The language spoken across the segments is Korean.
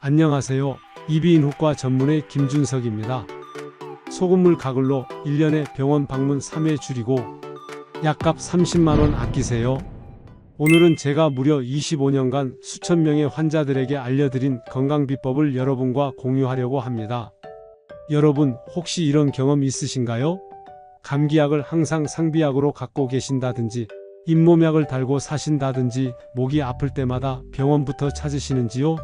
안녕하세요. 이비인후과 전문의 김준석입니다. 소금물 가글로 1년에 병원 방문 3회 줄이고 약값 30만원 아끼세요. 오늘은 제가 무려 25년간 수천 명의 환자들에게 알려드린 건강비법을 여러분과 공유하려고 합니다. 여러분 혹시 이런 경험 있으신가요? 감기약을 항상 상비약으로 갖고 계신다든지 잇몸약을 달고 사신다든지 목이 아플 때마다 병원부터 찾으시는지요?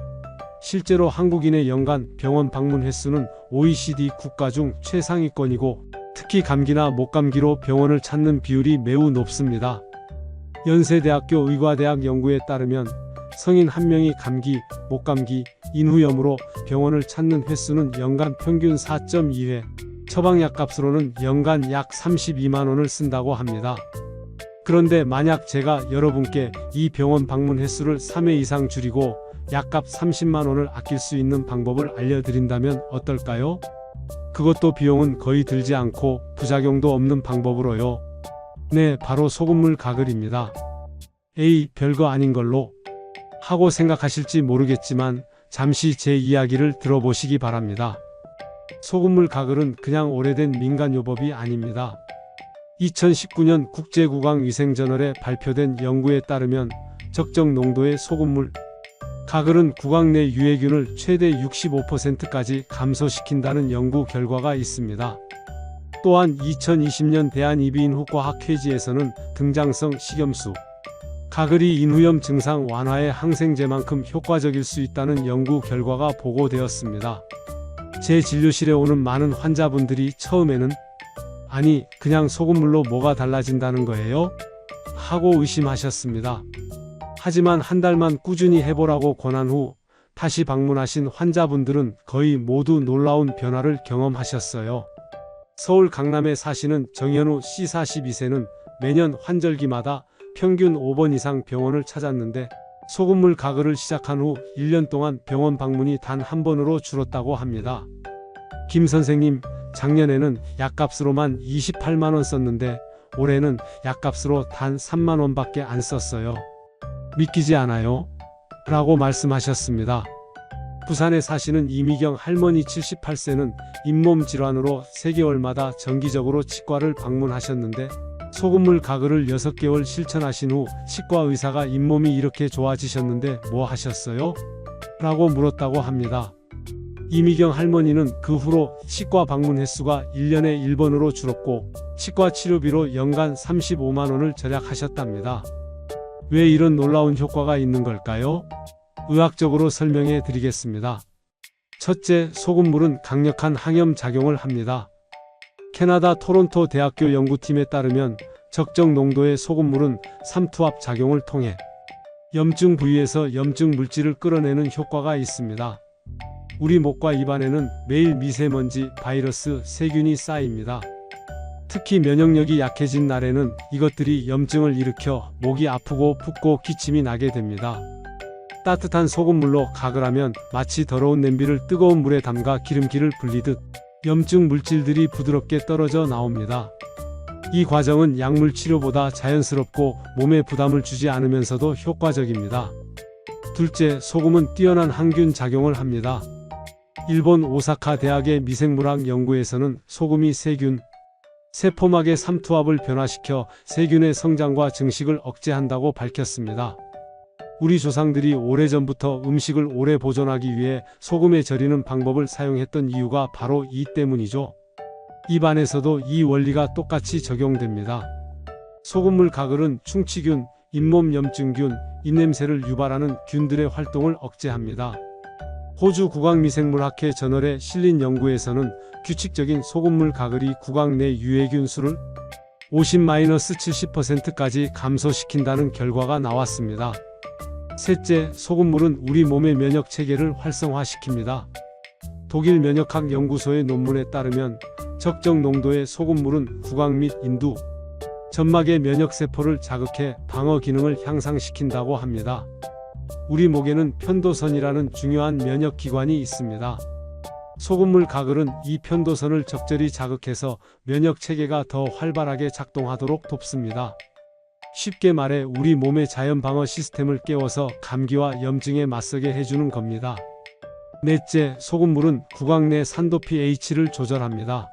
실제로 한국인의 연간 병원 방문 횟수는 OECD 국가 중 최상위권이고 특히 감기나 목감기로 병원을 찾는 비율이 매우 높습니다. 연세대학교 의과대학 연구에 따르면 성인 1명이 감기, 목감기, 인후염으로 병원을 찾는 횟수는 연간 평균 4.2회, 처방약 값으로는 연간 약 32만원을 쓴다고 합니다. 그런데 만약 제가 여러분께 이 병원 방문 횟수를 3회 이상 줄이고 약값 30만원을 아낄 수 있는 방법을 알려드린다면 어떨까요? 그것도 비용은 거의 들지 않고 부작용도 없는 방법으로요. 네, 바로 소금물 가글입니다. 에이, 별거 아닌 걸로 하고 생각하실지 모르겠지만 잠시 제 이야기를 들어보시기 바랍니다. 소금물 가글은 그냥 오래된 민간요법이 아닙니다. 2019년 국제구강위생저널에 발표된 연구에 따르면 적정 농도의 소금물 가글은 구강 내 유해균을 최대 65%까지 감소시킨다는 연구 결과가 있습니다. 또한 2020년 대한이비인후과학회지에서는 등장성 식염수 가글이 인후염 증상 완화에 항생제만큼 효과적일 수 있다는 연구 결과가 보고되었습니다. 제 진료실에 오는 많은 환자분들이 처음에는 아니, 그냥 소금물로 뭐가 달라진다는 거예요? 하고 의심하셨습니다. 하지만 한 달만 꾸준히 해보라고 권한 후 다시 방문하신 환자분들은 거의 모두 놀라운 변화를 경험하셨어요. 서울 강남에 사시는 정현우 씨 42세는 매년 환절기마다 평균 5번 이상 병원을 찾았는데 소금물 가글을 시작한 후 1년 동안 병원 방문이 단 한 번으로 줄었다고 합니다. 김 선생님, 작년에는 약값으로만 28만원 썼는데 올해는 약값으로 단 3만원밖에 안 썼어요. 믿기지 않아요? 라고 말씀하셨습니다. 부산에 사시는 이미경 할머니 78세는 잇몸 질환으로 3개월마다 정기적으로 치과를 방문하셨는데 소금물 가글을 6개월 실천하신 후 치과 의사가 잇몸이 이렇게 좋아지셨는데 뭐 하셨어요? 라고 물었다고 합니다. 이미경 할머니는 그 후로 치과 방문 횟수가 1년에 1번으로 줄었고 치과 치료비로 연간 35만원을 절약하셨답니다. 왜 이런 놀라운 효과가 있는 걸까요? 의학적으로 설명해 드리겠습니다. 첫째, 소금물은 강력한 항염 작용을 합니다. 캐나다 토론토 대학교 연구팀에 따르면 적정 농도의 소금물은 삼투압 작용을 통해 염증 부위에서 염증 물질을 끌어내는 효과가 있습니다. 우리 목과 입안에는 매일 미세먼지, 바이러스, 세균이 쌓입니다. 특히 면역력이 약해진 날에는 이것들이 염증을 일으켜 목이 아프고 붓고 기침이 나게 됩니다. 따뜻한 소금물로 가글하면 마치 더러운 냄비를 뜨거운 물에 담가 기름기를 불리듯 염증 물질들이 부드럽게 떨어져 나옵니다. 이 과정은 약물 치료보다 자연스럽고 몸에 부담을 주지 않으면서도 효과적입니다. 둘째, 소금은 뛰어난 항균 작용을 합니다. 일본 오사카 대학의 미생물학 연구에서는 소금이 세균, 세포막의 삼투압을 변화시켜 세균의 성장과 증식을 억제한다고 밝혔습니다. 우리 조상들이 오래전부터 음식을 오래 보존하기 위해 소금에 절이는 방법을 사용했던 이유가 바로 이 때문이죠. 입안에서도 이 원리가 똑같이 적용됩니다. 소금물 가글은 충치균, 잇몸 염증균, 입냄새를 유발하는 균들의 활동을 억제합니다. 호주 구강미생물학회 저널에 실린 연구에서는 규칙적인 소금물 가글이 구강 내 유해균 수를 50-70%까지 감소시킨다는 결과가 나왔습니다. 셋째, 소금물은 우리 몸의 면역 체계를 활성화시킵니다. 독일 면역학 연구소의 논문에 따르면 적정 농도의 소금물은 구강 및 인두, 점막의 면역세포를 자극해 방어 기능을 향상시킨다고 합니다. 우리 목에는 편도선이라는 중요한 면역기관이 있습니다. 소금물 가글은 이 편도선을 적절히 자극해서 면역체계가 더 활발하게 작동하도록 돕습니다. 쉽게 말해 우리 몸의 자연 방어 시스템을 깨워서 감기와 염증에 맞서게 해주는 겁니다. 넷째, 소금물은 구강 내 산도 pH를 조절합니다.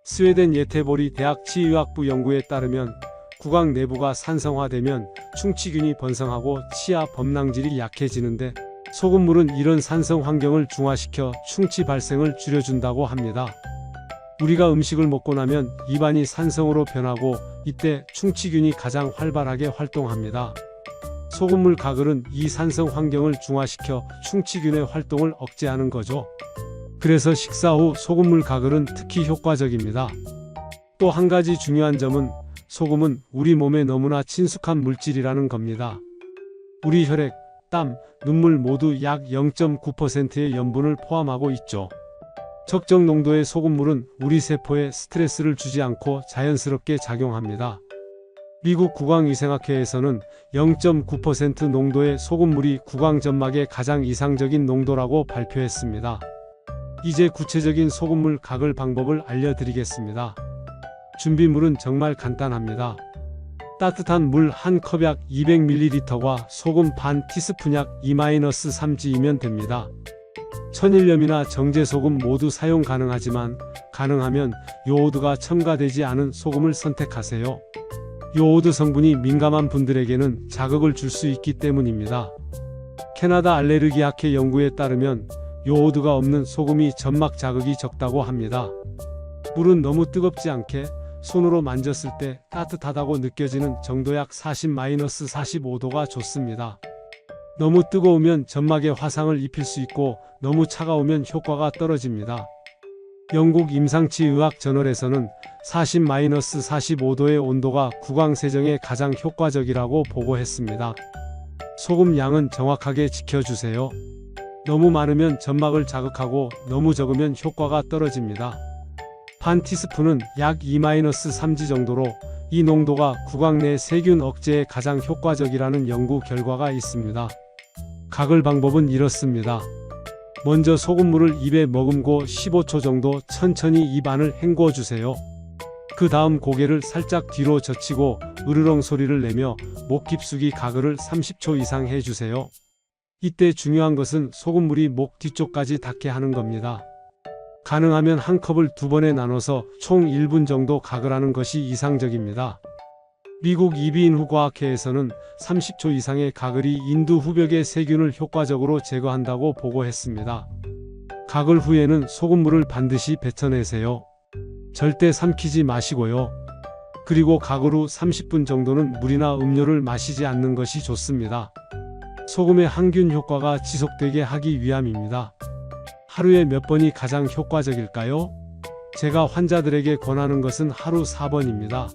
스웨덴 예테보리 대학 치의학부 연구에 따르면 구강 내부가 산성화되면 충치균이 번성하고 치아 범랑질이 약해지는데 소금물은 이런 산성 환경을 중화시켜 충치 발생을 줄여준다고 합니다. 우리가 음식을 먹고 나면 입안이 산성으로 변하고 이때 충치균이 가장 활발하게 활동합니다. 소금물 가글은 이 산성 환경을 중화시켜 충치균의 활동을 억제하는 거죠. 그래서 식사 후 소금물 가글은 특히 효과적입니다. 또 한 가지 중요한 점은 소금은 우리 몸에 너무나 친숙한 물질이라는 겁니다. 우리 혈액, 땀, 눈물 모두 약 0.9%의 염분을 포함하고 있죠. 적정 농도의 소금물은 우리 세포에 스트레스를 주지 않고 자연스럽게 작용합니다. 미국 구강위생학회에서는 0.9% 농도의 소금물이 구강점막의 가장 이상적인 농도라고 발표했습니다. 이제 구체적인 소금물 가글 방법을 알려드리겠습니다. 준비물은 정말 간단합니다. 따뜻한 물 한 컵 약 200ml과 소금 반 티스푼 약 2-3g이면 됩니다. 천일염이나 정제소금 모두 사용 가능하지만 가능하면 요오드가 첨가되지 않은 소금을 선택하세요. 요오드 성분이 민감한 분들에게는 자극을 줄 수 있기 때문입니다. 캐나다 알레르기 학회 연구에 따르면 요오드가 없는 소금이 점막 자극이 적다고 합니다. 물은 너무 뜨겁지 않게 손으로 만졌을 때 따뜻하다고 느껴지는 정도 약 40-45도가 좋습니다. 너무 뜨거우면 점막에 화상을 입힐 수 있고 너무 차가우면 효과가 떨어집니다. 영국 임상치의학 저널에서는 40-45도의 온도가 구강 세정에 가장 효과적이라고 보고했습니다. 소금 양은 정확하게 지켜주세요. 너무 많으면 점막을 자극하고 너무 적으면 효과가 떨어집니다. 반 티스푼은 약 2-3g 정도로 이 농도가 구강 내 세균 억제에 가장 효과적이라는 연구 결과가 있습니다. 가글 방법은 이렇습니다. 먼저 소금물을 입에 머금고 15초 정도 천천히 입 안을 헹궈 주세요. 그 다음 고개를 살짝 뒤로 젖히고 으르렁 소리를 내며 목 깊숙이 가글을 30초 이상 해주세요. 이때 중요한 것은 소금물이 목 뒤쪽까지 닿게 하는 겁니다. 가능하면 한 컵을 두 번에 나눠서 총 1분 정도 가글하는 것이 이상적입니다. 미국 이비인후 과학회에서는 30초 이상의 가글이 인두 후벽의 세균을 효과적으로 제거한다고 보고했습니다. 가글 후에는 소금물을 반드시 뱉어내세요. 절대 삼키지 마시고요. 그리고 가글 후 30분 정도는 물이나 음료를 마시지 않는 것이 좋습니다. 소금의 항균 효과가 지속되게 하기 위함입니다. 하루에 몇 번이 가장 효과적일까요? 제가 환자들에게 권하는 것은 하루 4번입니다.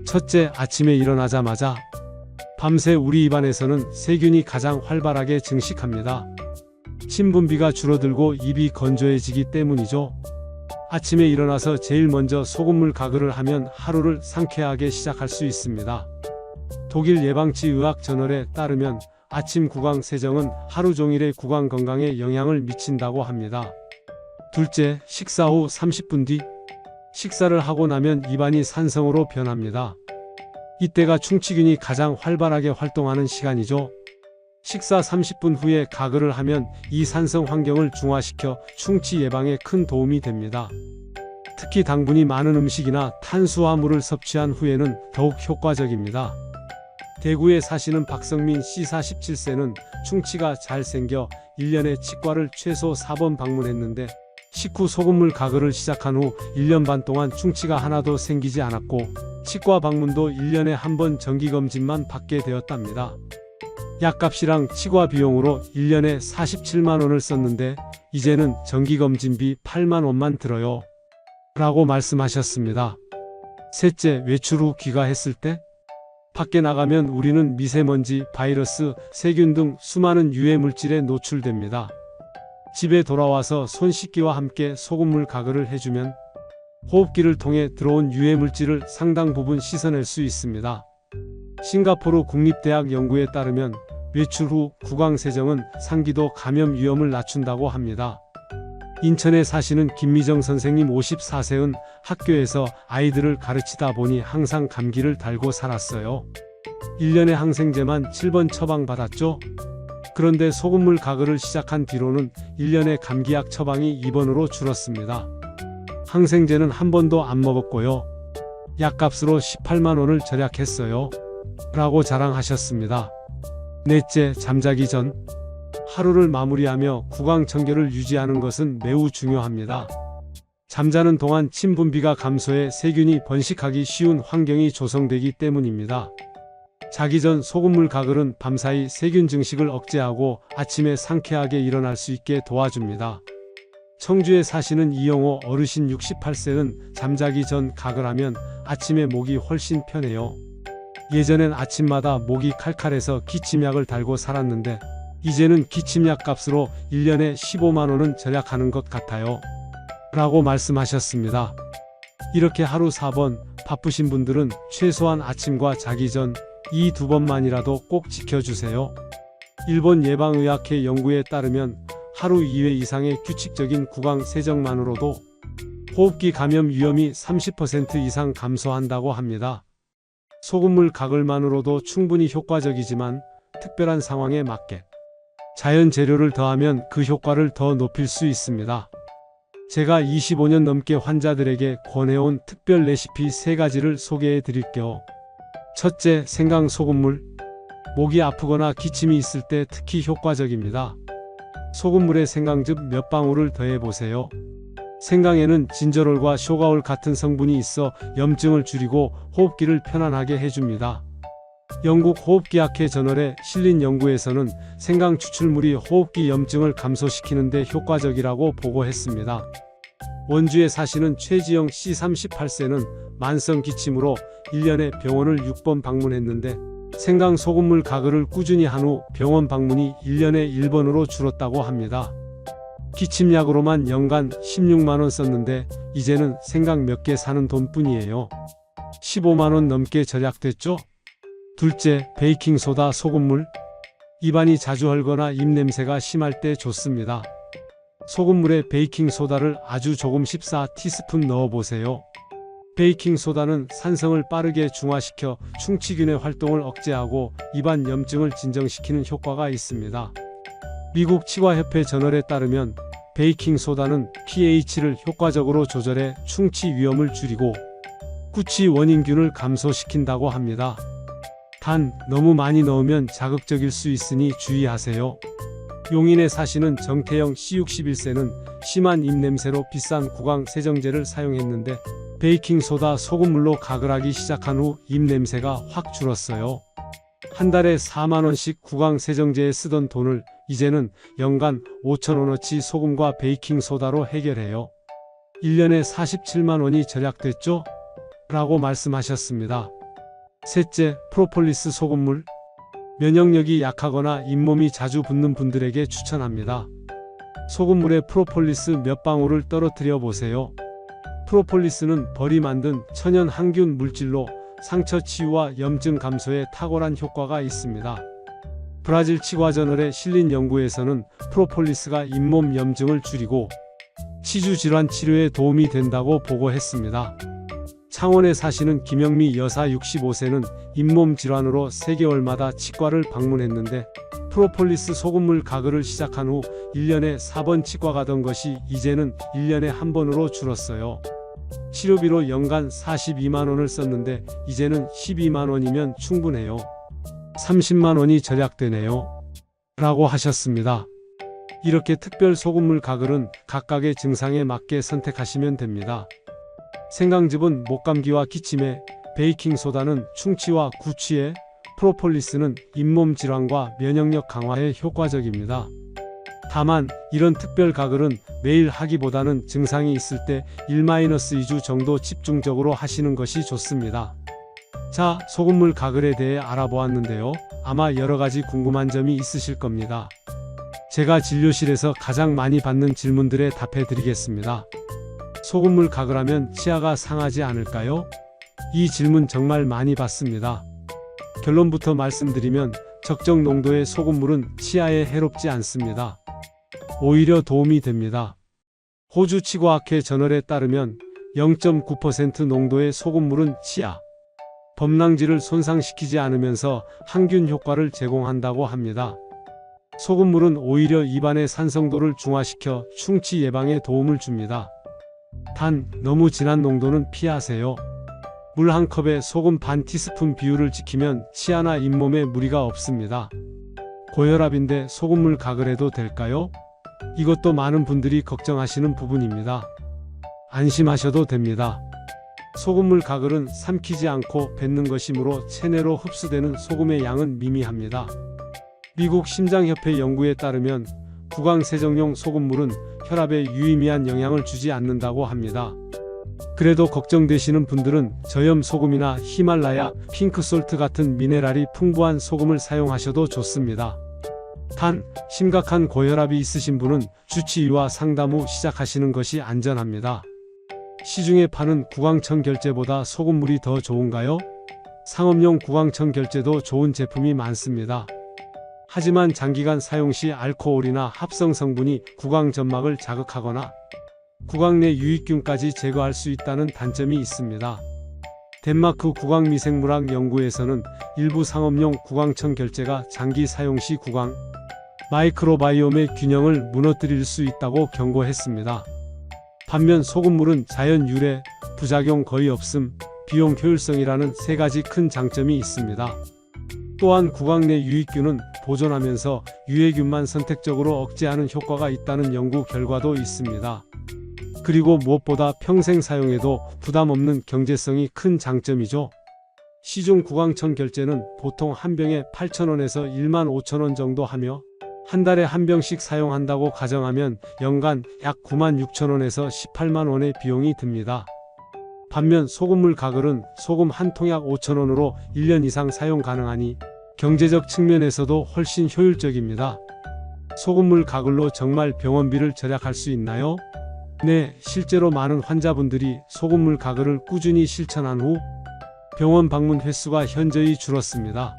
첫째, 아침에 일어나자마자. 밤새 우리 입안에서는 세균이 가장 활발하게 증식합니다. 침분비가 줄어들고 입이 건조해지기 때문이죠. 아침에 일어나서 제일 먼저 소금물 가글을 하면 하루를 상쾌하게 시작할 수 있습니다. 독일 예방치의학 저널에 따르면 아침 구강 세정은 하루 종일의 구강 건강에 영향을 미친다고 합니다. 둘째, 식사 후 30분 뒤. 식사를 하고 나면 입안이 산성으로 변합니다. 이때가 충치균이 가장 활발하게 활동하는 시간이죠. 식사 30분 후에 가글을 하면 이 산성 환경을 중화시켜 충치 예방에 큰 도움이 됩니다. 특히 당분이 많은 음식이나 탄수화물을 섭취한 후에는 더욱 효과적입니다. 대구에 사시는 박성민 씨 47세는 충치가 잘 생겨 1년에 치과를 최소 4번 방문했는데 식후 소금물 가글을 시작한 후 1년 반 동안 충치가 하나도 생기지 않았고 치과 방문도 1년에 한 번 정기검진만 받게 되었답니다. 약값이랑 치과 비용으로 1년에 47만 원을 썼는데 이제는 정기검진비 8만 원만 들어요. 라고 말씀하셨습니다. 셋째, 외출 후 귀가했을 때. 밖에 나가면 우리는 미세먼지, 바이러스, 세균 등 수많은 유해 물질에 노출됩니다. 집에 돌아와서 손 씻기와 함께 소금물 가글을 해주면 호흡기를 통해 들어온 유해 물질을 상당 부분 씻어낼 수 있습니다. 싱가포르 국립대학 연구에 따르면 외출 후 구강 세정은 상기도 감염 위험을 낮춘다고 합니다. 인천에 사시는 김미정 선생님 54세는 학교에서 아이들을 가르치다 보니 항상 감기를 달고 살았어요. 1년에 항생제만 7번 처방받았죠. 그런데 소금물 가글을 시작한 뒤로는 1년에 감기약 처방이 2번으로 줄었습니다. 항생제는 한 번도 안 먹었고요. 약값으로 18만 원을 절약했어요. 라고 자랑하셨습니다. 넷째, 잠자기 전 하루를 마무리하며 구강청결을 유지하는 것은 매우 중요합니다. 잠자는 동안 침 분비가 감소해 세균이 번식하기 쉬운 환경이 조성되기 때문입니다. 자기 전 소금물 가글은 밤사이 세균 증식을 억제하고 아침에 상쾌하게 일어날 수 있게 도와줍니다. 청주에 사시는 이영호 어르신 68세는 잠자기 전 가글하면 아침에 목이 훨씬 편해요. 예전엔 아침마다 목이 칼칼해서 기침약을 달고 살았는데 이제는 기침약 값으로 1년에 15만 원은 절약하는 것 같아요. 라고 말씀하셨습니다. 이렇게 하루 4번 바쁘신 분들은 최소한 아침과 자기 전 이 2번만이라도 꼭 지켜주세요. 일본 예방의학회 연구에 따르면 하루 2회 이상의 규칙적인 구강 세정만으로도 호흡기 감염 위험이 30% 이상 감소한다고 합니다. 소금물 가글만으로도 충분히 효과적이지만 특별한 상황에 맞게 자연 재료를 더하면 그 효과를 더 높일 수 있습니다. 제가 25년 넘게 환자들에게 권해온 특별 레시피 3가지를 소개해 드릴게요. 첫째, 생강 소금물. 목이 아프거나 기침이 있을 때 특히 효과적입니다. 소금물에 생강즙 몇 방울을 더해보세요. 생강에는 진저롤과 쇼가올 같은 성분이 있어 염증을 줄이고 호흡기를 편안하게 해줍니다. 영국 호흡기학회 저널에 실린 연구에서는 생강 추출물이 호흡기 염증을 감소시키는 데 효과적이라고 보고했습니다. 원주에 사시는 최지영 씨 38세는 만성 기침으로 1년에 병원을 6번 방문했는데 생강 소금물 가글을 꾸준히 한 후 병원 방문이 1년에 1번으로 줄었다고 합니다. 기침약으로만 연간 16만 원 썼는데 이제는 생강 몇 개 사는 돈뿐이에요. 15만 원 넘게 절약됐죠? 둘째, 베이킹소다 소금물. 입안이 자주 헐거나 입냄새가 심할 때 좋습니다. 소금물에 베이킹소다를 아주 조금씩 4티스푼 넣어보세요. 베이킹소다는 산성을 빠르게 중화시켜 충치균의 활동을 억제하고 입안 염증을 진정시키는 효과가 있습니다. 미국 치과협회 저널에 따르면 베이킹소다는 pH를 효과적으로 조절해 충치 위험을 줄이고 구취 원인균을 감소시킨다고 합니다. 단, 너무 많이 넣으면 자극적일 수 있으니 주의하세요. 용인에 사시는 정태영 씨 61세는 심한 입냄새로 비싼 구강 세정제를 사용했는데 베이킹소다 소금물로 가글하기 시작한 후 입냄새가 확 줄었어요. 한 달에 4만 원씩 구강 세정제에 쓰던 돈을 이제는 연간 5천 원어치 소금과 베이킹소다로 해결해요. 1년에 47만 원이 절약됐죠? 라고 말씀하셨습니다. 셋째, 프로폴리스 소금물. 면역력이 약하거나 잇몸이 자주 붓는 분들에게 추천합니다. 소금물에 프로폴리스 몇 방울을 떨어뜨려 보세요. 프로폴리스는 벌이 만든 천연 항균 물질로 상처 치유와 염증 감소에 탁월한 효과가 있습니다. 브라질 치과저널에 실린 연구에서는 프로폴리스가 잇몸 염증을 줄이고 치주 질환 치료에 도움이 된다고 보고했습니다. 창원에 사시는 김영미 여사 65세는 잇몸 질환으로 3개월마다 치과를 방문했는데 프로폴리스 소금물 가글을 시작한 후 1년에 4번 치과 가던 것이 이제는 1년에 1번으로 줄었어요. 치료비로 연간 42만 원을 썼는데 이제는 12만 원이면 충분해요. 30만 원이 절약되네요. 라고 하셨습니다. 이렇게 특별 소금물 가글은 각각의 증상에 맞게 선택하시면 됩니다. 생강즙은 목감기와 기침에, 베이킹소다는 충치와 구취에, 프로폴리스는 잇몸 질환과 면역력 강화에 효과적입니다. 다만 이런 특별 가글은 매일 하기보다는 증상이 있을 때 1-2주 정도 집중적으로 하시는 것이 좋습니다. 자, 소금물 가글에 대해 알아보았는데요. 아마 여러가지 궁금한 점이 있으실 겁니다. 제가 진료실에서 가장 많이 받는 질문들에 답해 드리겠습니다. 소금물 가글하면 치아가 상하지 않을까요? 이 질문 정말 많이 받습니다. 결론부터 말씀드리면 적정 농도의 소금물은 치아에 해롭지 않습니다. 오히려 도움이 됩니다. 호주 치과학회 저널에 따르면 0.9% 농도의 소금물은 치아 범랑지를 손상시키지 않으면서 항균 효과를 제공한다고 합니다. 소금물은 오히려 입안의 산성도를 중화시켜 충치 예방에 도움을 줍니다. 단, 너무 진한 농도는 피하세요. 물 한 컵에 소금 반 티스푼 비율을 지키면 치아나 잇몸에 무리가 없습니다. 고혈압인데 소금물 각을 해도 될까요? 이것도 많은 분들이 걱정하시는 부분입니다. 안심하셔도 됩니다. 소금물 가글은 삼키지 않고 뱉는 것이므로 체내로 흡수되는 소금의 양은 미미합니다. 미국 심장협회 연구에 따르면 구강세정용 소금물은 혈압에 유의미한 영향을 주지 않는다고 합니다. 그래도 걱정되시는 분들은 저염 소금이나 히말라야, 핑크솔트 같은 미네랄이 풍부한 소금을 사용하셔도 좋습니다. 단, 심각한 고혈압이 있으신 분은 주치의와 상담 후 시작하시는 것이 안전합니다. 시중에 파는 구강청 결제보다 소금물이 더 좋은가요? 상업용 구강청 결제도 좋은 제품이 많습니다. 하지만 장기간 사용 시 알코올이나 합성 성분이 구강 점막을 자극하거나 구강 내 유익균까지 제거할 수 있다는 단점이 있습니다. 덴마크 구강미생물학 연구에서는 일부 상업용 구강청 결제가 장기 사용 시 구강 마이크로바이옴의 균형을 무너뜨릴 수 있다고 경고했습니다. 반면 소금물은 자연 유래, 부작용 거의 없음, 비용 효율성이라는 세 가지 큰 장점이 있습니다. 또한 구강 내 유익균은 보존하면서 유해균만 선택적으로 억제하는 효과가 있다는 연구 결과도 있습니다. 그리고 무엇보다 평생 사용해도 부담 없는 경제성이 큰 장점이죠. 시중 구강청 결제는 보통 한 병에 8,000원에서 15,000원 정도 하며 한 달에 한 병씩 사용한다고 가정하면 연간 약 96,000원에서 180,000원의 비용이 듭니다. 반면 소금물 가글은 소금 한 통약 5,000원으로 1년 이상 사용 가능하니 경제적 측면에서도 훨씬 효율적입니다. 소금물 가글로 정말 병원비를 절약할 수 있나요? 네, 실제로 많은 환자분들이 소금물 가글을 꾸준히 실천한 후 병원 방문 횟수가 현저히 줄었습니다.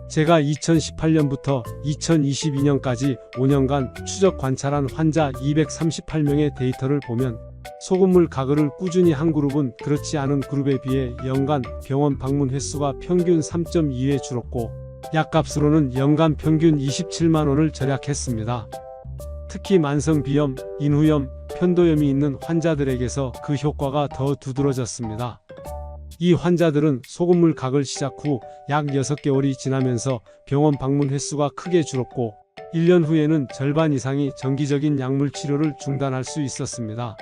제가 2018년부터 2022년까지 5년간 추적 관찰한 환자 238명의 데이터를 보면 소금물 가글을 꾸준히 한 그룹은 그렇지 않은 그룹에 비해 연간 병원 방문 횟수가 평균 3.2회 줄었고 약값으로는 연간 평균 27만 원을 절약했습니다. 특히 만성비염, 인후염, 편도염이 있는 환자들에게서 그 효과가 더 두드러졌습니다. 이 환자들은 소금물 가글 시작 후 약 6개월이 지나면서 병원 방문 횟수가 크게 줄었고 1년 후에는 절반 이상이 정기적인 약물 치료를 중단할 수 있었습니다.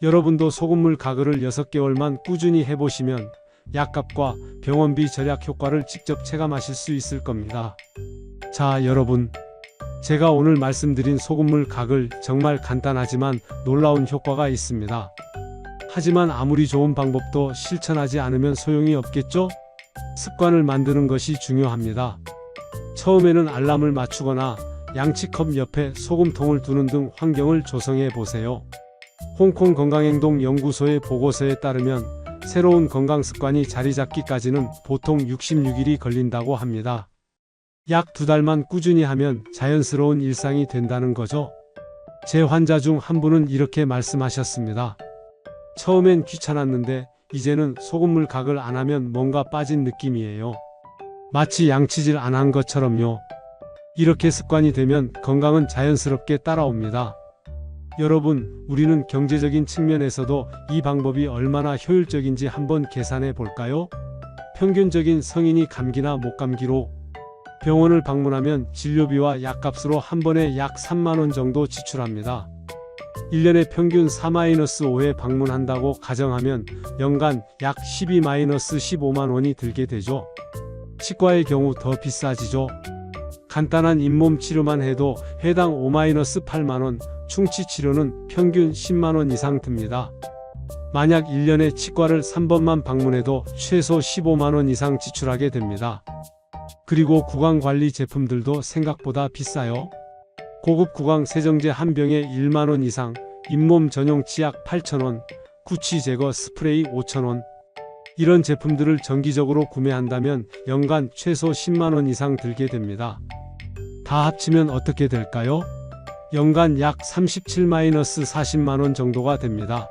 여러분도 소금물 가글을 6개월만 꾸준히 해보시면 약값과 병원비 절약 효과를 직접 체감하실 수 있을 겁니다. 자, 여러분. 제가 오늘 말씀드린 소금물 가글 정말 간단하지만 놀라운 효과가 있습니다. 하지만 아무리 좋은 방법도 실천하지 않으면 소용이 없겠죠? 습관을 만드는 것이 중요합니다. 처음에는 알람을 맞추거나 양치컵 옆에 소금통을 두는 등 환경을 조성해 보세요. 홍콩 건강행동 연구소의 보고서에 따르면 새로운 건강 습관이 자리 잡기까지는 보통 66일이 걸린다고 합니다. 약 2달만 꾸준히 하면 자연스러운 일상이 된다는 거죠. 제 환자 중 한 분은 이렇게 말씀하셨습니다. 처음엔 귀찮았는데 이제는 소금물 가글 안 하면 뭔가 빠진 느낌이에요. 마치 양치질 안 한 것처럼요. 이렇게 습관이 되면 건강은 자연스럽게 따라옵니다. 여러분, 우리는 경제적인 측면에서도 이 방법이 얼마나 효율적인지 한번 계산해 볼까요? 평균적인 성인이 감기나 목감기로 병원을 방문하면 진료비와 약값으로 한 번에 약 3만 원 정도 지출합니다. 1년에 평균 4-5회 방문한다고 가정하면 연간 약 12-15만 원이 들게 되죠. 치과의 경우 더 비싸지죠. 간단한 잇몸 치료만 해도 해당 5-8만 원, 충치 치료는 평균 10만 원 이상 듭니다. 만약 1년에 치과를 3번만 방문해도 최소 15만 원 이상 지출하게 됩니다. 그리고 구강관리 제품들도 생각보다 비싸요. 고급 구강 세정제 한 병에 1만 원 이상, 잇몸 전용 치약 8,000원, 구취 제거 스프레이 5,000원. 이런 제품들을 정기적으로 구매한다면 연간 최소 10만 원 이상 들게 됩니다. 다 합치면 어떻게 될까요? 연간 약 37-40만 원 정도가 됩니다.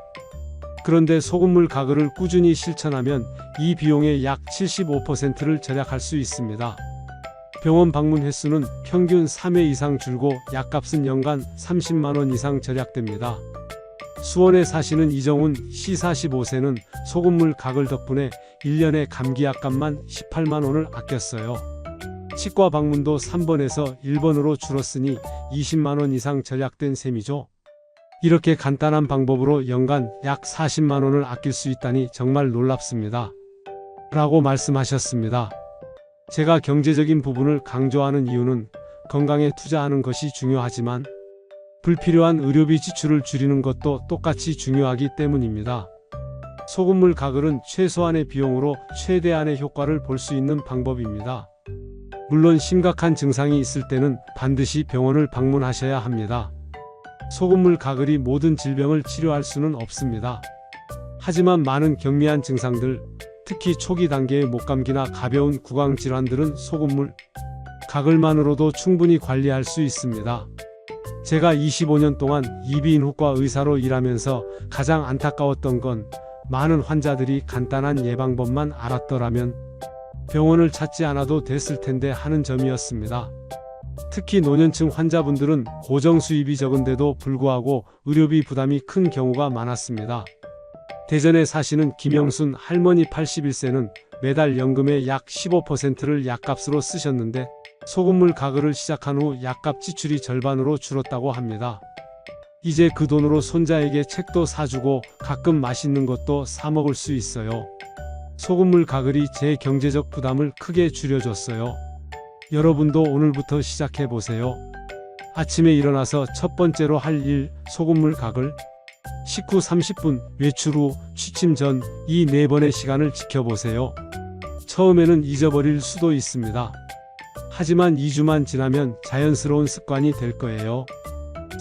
그런데 소금물 가글을 꾸준히 실천하면 이 비용의 약 75%를 절약할 수 있습니다. 병원 방문 횟수는 평균 3회 이상 줄고 약값은 연간 30만 원 이상 절약됩니다. 수원에 사시는 이정훈 씨 45세는 소금물 가글 덕분에 1년에 감기 약값만 18만 원을 아꼈어요. 치과 방문도 3번에서 1번으로 줄었으니 20만 원 이상 절약된 셈이죠. 이렇게 간단한 방법으로 연간 약 40만 원을 아낄 수 있다니 정말 놀랍습니다. 라고 말씀하셨습니다. 제가 경제적인 부분을 강조하는 이유는 건강에 투자하는 것이 중요하지만 불필요한 의료비 지출을 줄이는 것도 똑같이 중요하기 때문입니다. 소금물 가글은 최소한의 비용으로 최대한의 효과를 볼 수 있는 방법입니다. 물론 심각한 증상이 있을 때는 반드시 병원을 방문하셔야 합니다. 소금물 가글이 모든 질병을 치료할 수는 없습니다. 하지만 많은 경미한 증상들, 특히 초기 단계의 목감기나 가벼운 구강 질환들은 소금물 가글만으로도 충분히 관리할 수 있습니다. 제가 25년 동안 이비인후과 의사로 일하면서 가장 안타까웠던 건 많은 환자들이 간단한 예방법만 알았더라면 병원을 찾지 않아도 됐을 텐데 하는 점이었습니다. 특히 노년층 환자분들은 고정 수입이 적은데도 불구하고 의료비 부담이 큰 경우가 많았습니다. 대전에 사시는 김영순 할머니 81세는 매달 연금의 약 15%를 약값으로 쓰셨는데 소금물 가글을 시작한 후 약값 지출이 절반으로 줄었다고 합니다. 이제 그 돈으로 손자에게 책도 사주고 가끔 맛있는 것도 사 먹을 수 있어요. 소금물 가글이 제 경제적 부담을 크게 줄여줬어요. 여러분도 오늘부터 시작해보세요. 아침에 일어나서 첫 번째로 할 일, 소금물 가글. 식후 30분, 외출 후, 취침 전 이 4번의 시간을 지켜보세요. 처음에는 잊어버릴 수도 있습니다. 하지만 2주만 지나면 자연스러운 습관이 될 거예요.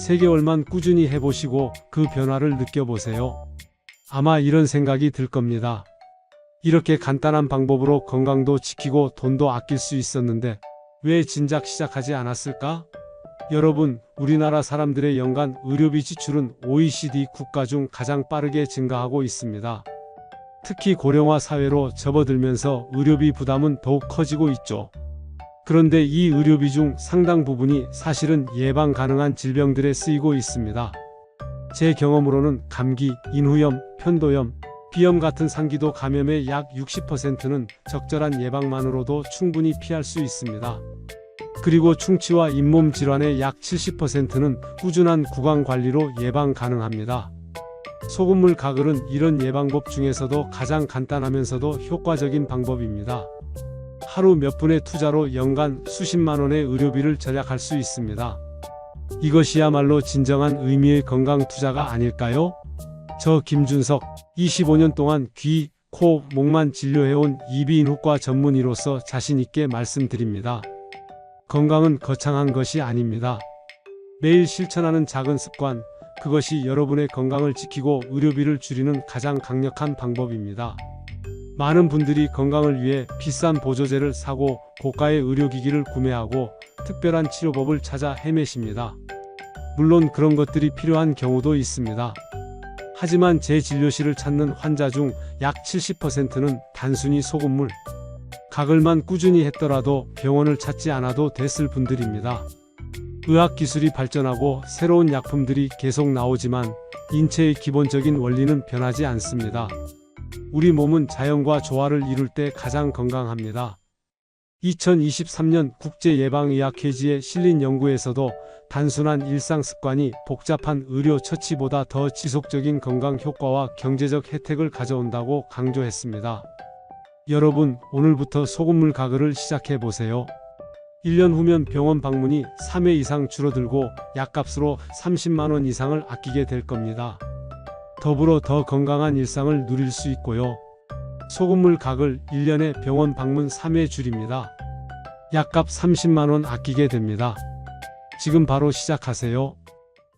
3개월만 꾸준히 해보시고 그 변화를 느껴보세요. 아마 이런 생각이 들 겁니다. 이렇게 간단한 방법으로 건강도 지키고 돈도 아낄 수 있었는데 왜 진작 시작하지 않았을까? 여러분, 우리나라 사람들의 연간 의료비 지출은 OECD 국가 중 가장 빠르게 증가하고 있습니다. 특히 고령화 사회로 접어들면서 의료비 부담은 더욱 커지고 있죠. 그런데 이 의료비 중 상당 부분이 사실은 예방 가능한 질병들에 쓰이고 있습니다. 제 경험으로는 감기, 인후염, 편도염, 비염 같은 상기도 감염의 약 60%는 적절한 예방만으로도 충분히 피할 수 있습니다. 그리고 충치와 잇몸 질환의 약 70%는 꾸준한 구강 관리로 예방 가능합니다. 소금물 가글은 이런 예방법 중에서도 가장 간단하면서도 효과적인 방법입니다. 하루 몇 분의 투자로 연간 수십만 원의 의료비를 절약할 수 있습니다. 이것이야말로 진정한 의미의 건강 투자가 아닐까요? 저 김준석, 25년 동안 귀, 코, 목만 진료해온 이비인후과 전문의로서 자신있게 말씀드립니다. 건강은 거창한 것이 아닙니다. 매일 실천하는 작은 습관, 그것이 여러분의 건강을 지키고 의료비를 줄이는 가장 강력한 방법입니다. 많은 분들이 건강을 위해 비싼 보조제를 사고 고가의 의료기기를 구매하고 특별한 치료법을 찾아 헤매십니다. 물론 그런 것들이 필요한 경우도 있습니다. 하지만 제 진료실을 찾는 환자 중 약 70%는 단순히 소금물 가글만 꾸준히 했더라도 병원을 찾지 않아도 됐을 분들입니다. 의학기술이 발전하고 새로운 약품들이 계속 나오지만 인체의 기본적인 원리는 변하지 않습니다. 우리 몸은 자연과 조화를 이룰 때 가장 건강합니다. 2023년 국제예방의학회지에 실린 연구에서도 단순한 일상습관이 복잡한 의료 처치보다 더 지속적인 건강 효과와 경제적 혜택을 가져온다고 강조했습니다. 여러분, 오늘부터 소금물 가글을 시작해보세요. 1년 후면 병원 방문이 3회 이상 줄어들고 약값으로 30만 원 이상을 아끼게 될 겁니다. 더불어 더 건강한 일상을 누릴 수 있고요. 소금물 가글 1년에 병원 방문 3회 줄입니다. 약값 30만 원 아끼게 됩니다. 지금 바로 시작하세요.